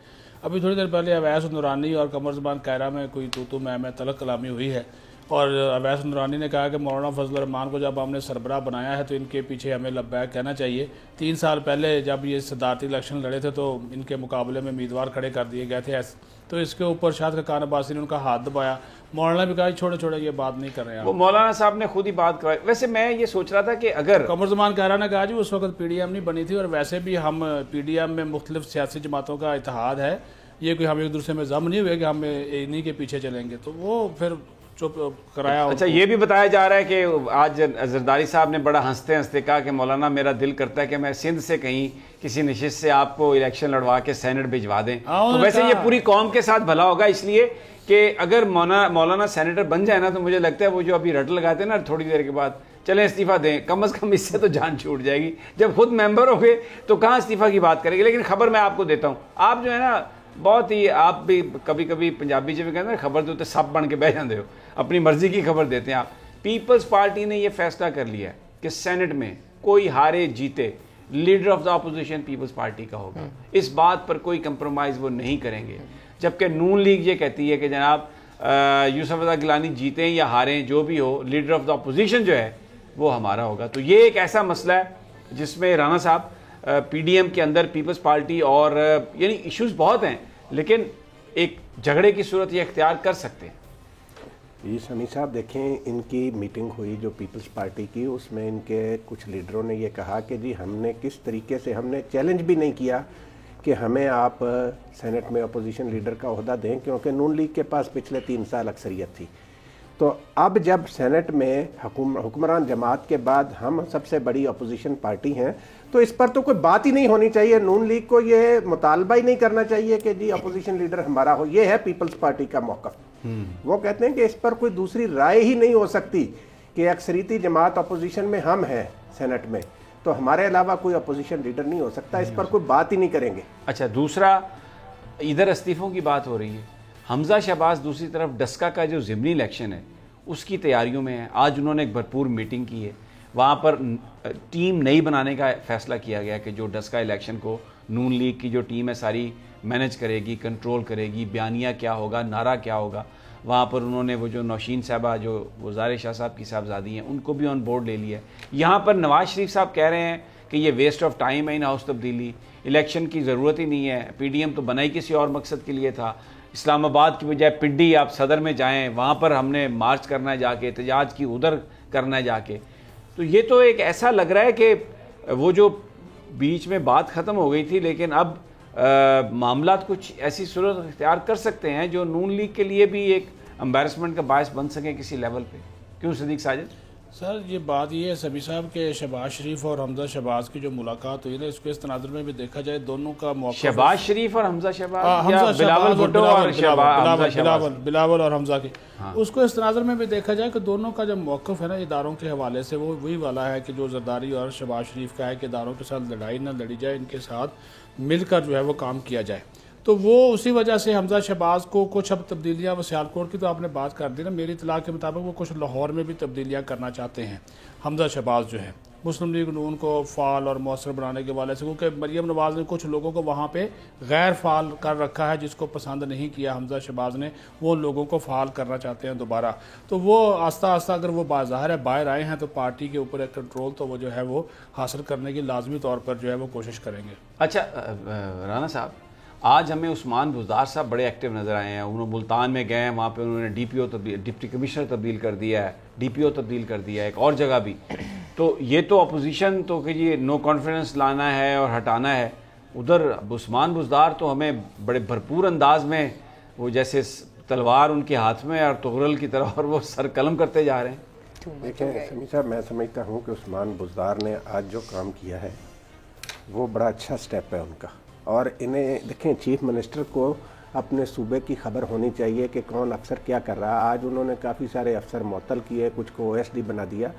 ابھی تھوڑی دیر پہلے اویس نورانی اور قمر زمان کائرہ میں کوئی تو میں تلق کلامی ہوئی ہے, اور اویس نورانی نے کہا کہ مولانا فضل الرحمان کو جب ہم نے سربراہ بنایا ہے تو ان کے پیچھے ہمیں لبیک کہنا چاہیے. 3 سال پہلے جب یہ صدارتی الیکشن لڑے تھے تو ان کے مقابلے میں امیدوار کھڑے کر دیے گئے تھے, تو اس کے اوپر شاہد خاقان عباسی نے ان کا ہاتھ دبایا. مولانا بھی کہا چھوڑے یہ بات نہیں کر رہے ہیں. وہ مولانا صاحب نے خود ہی بات کروائی. ویسے میں یہ سوچ رہا تھا کہ اگر قمر زمان کائرہ نے کہا جی اس وقت پی ڈی ایم نہیں بنی تھی, اور ویسے بھی ہم پی ڈی ایم میں مختلف سیاسی جماعتوں کا اتحاد ہے, یہ کوئی ہم ایک دوسرے میں ضم نہیں ہوئے کہ ہم انہی کے پیچھے چلیں گے, تو وہ پھر چپ کرایا. اچھا یہ بھی بتایا جا رہا ہے کہ آج زرداری صاحب نے بڑا ہنستے ہنستے کہا کہ مولانا میرا دل کرتا ہے کہ میں سندھ سے کہیں کسی نشست سے آپ کو الیکشن لڑوا کے سینٹ بھجوا دیں. تو ویسے یہ پوری قوم کے ساتھ بھلا ہوگا, اس لیے کہ اگر مولانا سینیٹر بن جائے نا تو مجھے لگتا ہے وہ جو ابھی رٹ لگاتے ہیں نا تھوڑی دیر کے بعد, چلیں استعفیٰ دیں, کم از کم اس سے تو جان چھوٹ جائے گی. جب خود ممبر ہو گئے تو کہاں استعفیٰ کی بات کریں گے. لیکن خبر میں آپ کو دیتا ہوں, آپ جو ہے نا بہت ہی, آپ بھی کبھی پنجابی جو بھی کہتے ہیں خبر دیتے سب بن کے بہ جاتے ہو, اپنی مرضی کی خبر دیتے ہیں آپ. پیپلز پارٹی نے یہ فیصلہ کر لیا ہے کہ سینٹ میں کوئی ہارے جیتے leader of the opposition Peoples party کا ہوگا. اس بات پر کوئی کمپرومائز وہ نہیں کریں گے. جبکہ نون لیگ یہ کہتی ہے کہ جناب یوسف رضا گیلانی جیتیں یا ہاریں جو بھی ہو, لیڈر آف دا اپوزیشن جو ہے وہ ہمارا ہوگا. تو یہ ایک ایسا مسئلہ ہے جس میں رانا صاحب پی ڈی ایم کے اندر پیپلز پارٹی اور یعنی ایشوز بہت ہیں, لیکن ایک جھگڑے کی صورت یہ اختیار کر سکتے ہیں. جی سمیع صاحب دیکھیں, ان کی میٹنگ ہوئی جو پیپلز پارٹی کی, اس میں ان کے کچھ لیڈروں نے یہ کہا کہ جی ہم نے کس طریقے سے, ہم نے چیلنج بھی نہیں کیا کہ ہمیں آپ سینٹ میں اپوزیشن لیڈر کا عہدہ دیں, کیونکہ نون لیگ کے پاس پچھلے 3 سال اکثریت تھی. تو اب جب سینٹ میں حکمران جماعت کے بعد ہم سب سے بڑی اپوزیشن پارٹی ہیں, تو اس پر تو کوئی بات ہی نہیں ہونی چاہیے. نون لیگ کو یہ مطالبہ ہی نہیں کرنا چاہیے کہ جی اپوزیشن لیڈر ہمارا ہو. یہ ہے پیپلز پارٹی کا موقف. وہ کہتے ہیں کہ اس پر کوئی دوسری رائے ہی نہیں ہو سکتی کہ اکثریتی جماعت اپوزیشن میں ہم ہیں سینٹ میں, تو ہمارے علاوہ کوئی اپوزیشن لیڈر نہیں ہو سکتا. اس پر کوئی بات ہی نہیں کریں گے. اچھا دوسرا, ادھر استعفوں کی بات ہو رہی ہے. حمزہ شہباز دوسری طرف ڈسکا کا جو ضمنی الیکشن ہے اس کی تیاریوں میں ہے. آج انہوں نے ایک بھرپور میٹنگ کی ہے, وہاں پر ٹیم نئی بنانے کا فیصلہ کیا گیا کہ جو ڈسکا الیکشن کو نون لیگ کی جو ٹیم ہے ساری مینج کرے گی, کنٹرول کرے گی, بیانیہ کیا ہوگا, نعرہ کیا ہوگا. وہاں پر انہوں نے وہ جو نوشین صاحبہ جو وزار شاہ صاحب کی صاحبزادی ہیں ان کو بھی آن بورڈ لے لیا ہے. یہاں پر نواز شریف صاحب کہہ رہے ہیں کہ یہ ویسٹ آف ٹائم ہے ان ہاؤس تبدیلی, الیکشن کی ضرورت ہی نہیں ہے, پی ڈی ایم تو بنا ہی کسی اور مقصد کے لیے تھا. اسلام آباد کی بجائے پنڈی آپ صدر میں جائیں, وہاں پر ہم نے مارچ کرنا ہے جا کے, احتجاج کی ادھر کرنا ہے جا کے. تو یہ تو ایک ایسا لگ رہا ہے کہ وہ جو بیچ میں بات ختم ہو گئی تھی, لیکن اب معاملات کچھ ایسی صورت اختیار کر سکتے ہیں جو نون لیگ کے لیے بھی ایک امبیرسمنٹ کا باعث بن سکے کسی لیول پہ. کیوں صدیق ساجد؟ سر یہ بات یہ ہے سمیع صاحب کہ شہباز شریف اور حمزہ شہباز کی جو ملاقات ہوئی نا, اس کو اس تناظر میں بھی دیکھا جائے دونوں کا موقف, شہباز شریف اور حمزہ شہباز یا بلاول بھٹو اور بلاول اور حمزہ کے, اس کو اس تناظر میں بھی دیکھا جائے کہ دونوں کا جو موقف ہے نا اداروں کے حوالے سے وہ وہی والا ہے کہ جو زرداری اور شہباز شریف کا ہے کہ اداروں کے ساتھ لڑائی نہ لڑی جائے, ان کے ساتھ مل کر جو ہے وہ کام کیا جائے. تو وہ اسی وجہ سے حمزہ شہباز کو کچھ اب تبدیلیاں, وہ سیالکوٹ کی تو آپ نے بات کر دی نا, میری اطلاع کے مطابق وہ کچھ لاہور میں بھی تبدیلیاں کرنا چاہتے ہیں حمزہ شہباز جو ہے, مسلم لیگ نون کو فعال اور مؤثر بنانے کے حوالے سے, کیونکہ مریم نواز نے کچھ لوگوں کو وہاں پہ غیر فعال کر رکھا ہے, جس کو پسند نہیں کیا حمزہ شہباز نے, وہ لوگوں کو فعال کرنا چاہتے ہیں دوبارہ. تو وہ آہستہ آہستہ اگر وہ باظاہر ہے باہر آئے ہیں تو پارٹی کے اوپر ایک کنٹرول تو وہ جو ہے وہ حاصل کرنے کی لازمی طور پر جو ہے وہ کوشش کریں گے. اچھا رانا صاحب, آج ہمیں عثمان بزدار صاحب بڑے ایکٹیو نظر آئے ہیں. انہوں ملتان میں گئے ہیں, وہاں پہ انہوں نے ڈپٹی کمشنر تبدیل کر دیا ہے, DPO تبدیل کر دیا ہے, ایک اور جگہ بھی. تو یہ تو اپوزیشن تو کہ یہ نو کانفیڈنس لانا ہے اور ہٹانا ہے. ادھر عثمان بزدار تو ہمیں بڑے بھرپور انداز میں وہ جیسے تلوار ان کے ہاتھ میں اور تغرل کی طرح, اور وہ سر قلم کرتے جا رہے ہیں. دیکھیں سمیع صاحب, میں سمجھتا ہوں کہ عثمان بزدار نے آج جو کام کیا ہے وہ بڑا اچھا سٹیپ ہے ان کا. اور انہیں دیکھیں, چیف منسٹر کو اپنے صوبے کی خبر ہونی چاہیے کہ کون افسر کیا کر رہا ہے. آج انہوں نے کافی سارے افسر معطل کیے, کچھ کو OSD بنا دیا.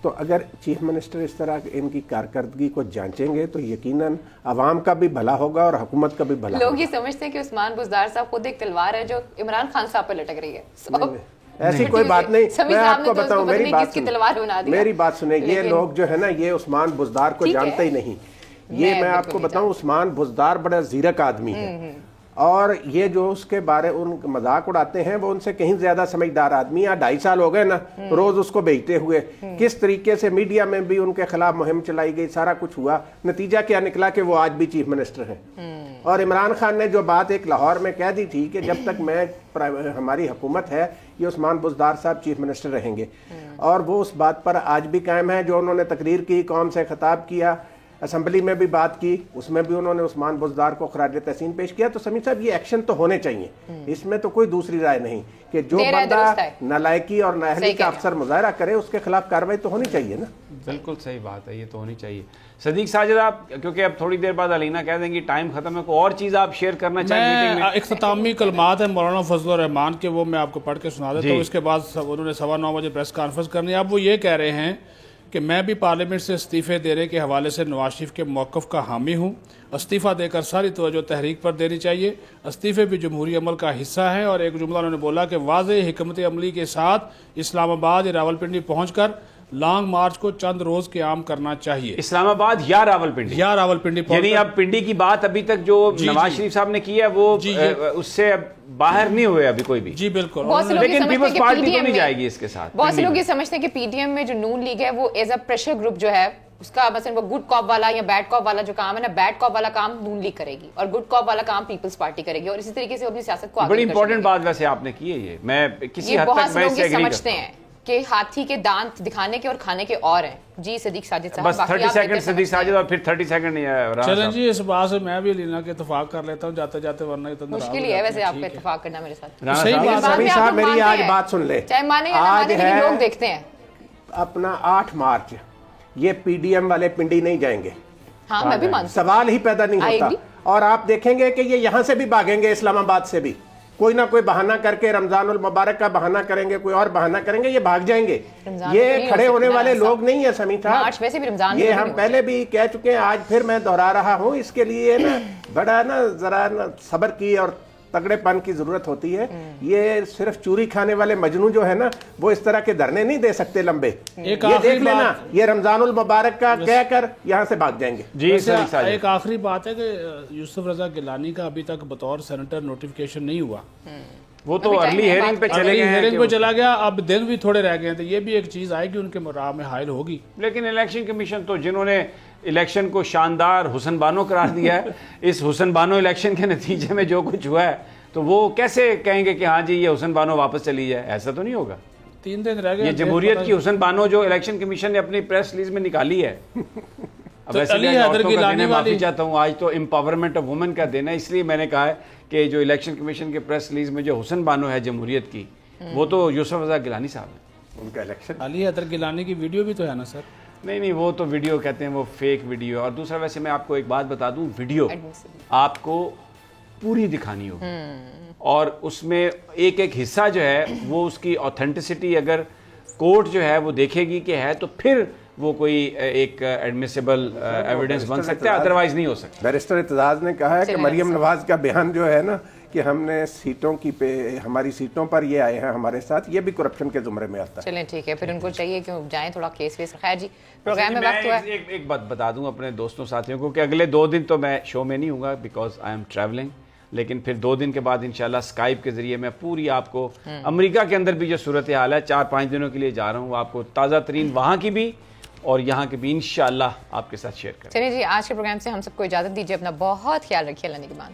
تو اگر چیف منسٹر اس طرح ان کی کارکردگی کو جانچیں گے تو یقیناً عوام کا بھی بھلا ہوگا اور حکومت کا بھی بھلا ہوگا. لوگ یہ سمجھتے ہیں کہ عثمان بزدار صاحب خود ایک تلوار ہے جو عمران خان صاحب پہ لٹک رہی ہے. ایسی کوئی بات نہیں. میں آپ کو بتاؤں, میری بات سنیں. یہ لوگ جو ہے نا, یہ عثمان بزدار کو جانتے ہی نہیں. یہ میں آپ کو بتاؤں, عثمان بزدار بڑا زیرک آدمی ہے, اور یہ جو اس کے بارے ان مذاق اڑاتے ہیں وہ ان سے کہیں زیادہ سمجھدار آدمی ہے. 2.5 سال ہو گئے نا روز اس کو بیچتے ہوئے. کس طریقے سے میڈیا میں بھی ان کے خلاف مہم چلائی گئی, سارا کچھ ہوا. نتیجہ کیا نکلا کہ وہ آج بھی چیف منسٹر ہیں. اور عمران خان نے جو بات ایک لاہور میں کہہ دی تھی کہ جب تک ہماری حکومت ہے یہ عثمان بزدار صاحب چیف منسٹر رہیں گے, اور وہ اس بات پر آج بھی قائم ہے. جو انہوں نے تقریر کی, قوم سے خطاب کیا, اسمبلی میں بھی بات کی, اس میں بھی انہوں نے عثمان بزدار کو خراج تحسین پیش کیا. تو سمیع صاحب یہ ایکشن تو ہونے چاہیے, اس میں تو کوئی دوسری رائے نہیں کہ جو بندہ نالائکی اور نااہلی کا افسر مظاہرہ کرے اس کے خلاف کارروائی تو ہونی چاہیے نا. بالکل صحیح بات ہے, یہ تو ہونی چاہیے. صدیق ساجد آپ, کیونکہ اب تھوڑی دیر بعد علینا کہہ دیں گی ٹائم ختم ہے, کوئی اور چیز آپ شیئر کرنا چاہیں گے؟ اختتامی کلمات ہیں مولانا فضل الرحمان کے, وہ میں آپ کو پڑھ کے سنا دیتا ہوں. اس کے بعد انہوں نے 9:15 بجے پریس کانفرنس کرنی ہے. اب وہ یہ کہہ رہے ہیں کہ میں بھی پارلیمنٹ سے استعفے دینے کے حوالے سے نواز شریف کے موقف کا حامی ہوں. استعفیٰ دے کر ساری توجہ تحریک پر دینی چاہیے. استعفے بھی جمہوری عمل کا حصہ ہے. اور ایک جملہ انہوں نے بولا کہ واضح حکمت عملی کے ساتھ اسلام آباد یا راولپنڈی پہنچ کر لانگ مارچ کو چند روز قیام کرنا چاہیے. اسلام آباد یا راولپنڈی, یعنی اب پنڈی کی بات ابھی تک جو نواز شریف صاحب نے کی ہے وہ اس سے باہر نہیں ہوئے ابھی کوئی بھی. جی بالکل. لیکن پیپلز پارٹی تو نہیں جائے گی اس کے ساتھ. بہت سے لوگ یہ سمجھتے ہیں کہ PDM میں جو نون لیگ ہے وہ ایز اے پریشر گروپ جو ہے اس کا مثلا وہ گڈ کاپ والا یا بیڈ کاپ والا جو کام ہے نا, بیڈ کاپ والا کام نون لیگ کرے گی اور گڈ کاپ والا کام پیپلز پارٹی کرے گی, اور اسی طریقے سے اپنی سیاست کو آگے بڑی امپورٹنٹ بات ویسے آپ نے کی ہے. یہ میں کسی حد تک میں سے ایگری سمجھتے ہیں کہ ہاتھی کے دانت دکھانے کے اور کھانے کے اور ہیں. جی صدیق ساجد صاحب, بس 30 سیکنڈ صدیق ساجد اور پھر 30 سیکنڈ نہیں ہے. چلیں جی, اس بات سے میں بھی لینا کے اتفاق کر لیتا ہوں جاتے جاتے, ورنہ اتنا مشکل ہی ہے ویسے آپ کا اتفاق کرنا میرے ساتھ. صحیح بات ہے. سمیع صاحب میری آج بات سن لے. چاہے مانے یا نہ مانے لیکن لوگ دیکھتے ہیں. اپنا 8 مارچ یہ PDM والے پنڈی نہیں جائیں گے. ہاں میں بھی مانتی, سوال ہی پیدا نہیں ہوتا. اور آپ دیکھیں گے کہ یہ یہاں سے بھی بھاگیں گے, اسلام آباد سے بھی کوئی نہ کوئی بہانہ کر کے, رمضان المبارک کا بہانہ کریں گے, کوئی اور بہانہ کریں گے, یہ بھاگ جائیں گے. یہ کھڑے ہونے والے لوگ نہیں ہیں سمیع صاحب. یہ ہم پہلے بھی کہہ چکے ہیں, آج پھر میں دہرا رہا ہوں. اس کے لیے نا بڑا نا ذرا صبر کی اور تگڑے پن کی ضرورت ہوتی ہے. یہ صرف چوری کھانے والے مجنو جو ہے نا وہ اس طرح کے دھرنے نہیں دے سکتے لمبے. یہ دیکھ لینا, یہ رمضان المبارک کا کہہ کر یہاں سے بھاگ جائیں گے. جی ایک آخری بات ہے کہ یوسف رضا گیلانی کا ابھی تک بطور سینیٹر نوٹیفیکیشن نہیں ہوا. وہ تو ارلی ہیئرنگ پہ چلے گئے, ہیئرنگ پہ چلا گیا. اب دن بھی تھوڑے رہ گئے ہیں, تو یہ بھی ایک چیز آئے گی ان کے راہ میں حائل ہوگی. لیکن الیکشن کمیشن تو جنہوں نے الیکشن کو شاندار حسن بانو قرار دیا ہے, اس حسن بانو الیکشن کے نتیجے میں جو کچھ ہوا ہے تو وہ کیسے کہیں گے کہ ہاں جی یہ حسن بانو واپس چلی جائے؟ ایسا تو نہیں ہوگا. 3 دن رہ گئے. یہ جمہوریت کی حسن بانو جو الیکشن کمیشن نے اپنی پریس ریلیز میں نکالی ہے. اب ویسے میں معافی چاہتا ہوں, آج تو امپاورمنٹ آف وومن کا دن ہے, اس لیے میں نے کہا ہے کہ جو الیکشن کمیشن کے پریس ریلیز میں جو حسن بانو ہے جمہوریت کی, وہ تو یوسف رضا گیلانی صاحب ہیں. ان کا الیکشن علی حیدر گیلانی کی ویڈیو بھی تو ہے نا سر؟ نہیں وہ تو ویڈیو کہتے ہیں, وہ فیک ویڈیو. اور دوسرا ویسے میں آپ کو ایک بات بتا دوں, ویڈیو آپ کو پوری دکھانی ہوگی, اور اس میں ایک ایک حصہ جو ہے وہ اس کی آتھینٹسٹی اگر کورٹ جو ہے وہ دیکھے گی کہ ہے, تو پھر وہ کوئی ایک ایڈمیسیبل ایویڈنس بن سکتا ہے, ادروائز نہیں ہو سکتا. بیرسٹر اعتزاز نے کہا ہے کہ مریم نواز کا بیان جو ہے نا کہ ہم نے سیٹوں کی ہماری سیٹوں پر یہ آئے ہیں ہمارے ساتھ, یہ بھی کرپشن کے زمرے میں آتا ہے. چلیں ٹھیک ہے, پھر ان کو چاہیے کہ جائیں تھوڑا کیس ویس. خیر جی, پروگرام میں وقت ہوا ہے. ایک بات بتا دوں اپنے دوستوں ساتھیوں کو کہ اگلے 2 دن تو میں شو میں نہیں ہوں گا بیکاز آئی ایم ٹریولنگ, لیکن پھر 2 دن کے بعد انشاءاللہ اسکائپ کے ذریعے میں پوری آپ کو امریکہ کے اندر بھی جو صورتحال ہے 4-5 دنوں کے لیے جا رہا ہوں, آپ کو تازہ ترین وہاں کی بھی اور یہاں کے بھی انشاءاللہ آپ کے ساتھ شیئر کریں. چلیے جی, آج کے پروگرام سے ہم سب کو اجازت دیجیے. اپنا بہت خیال رکھیے. اللہ نگہبان.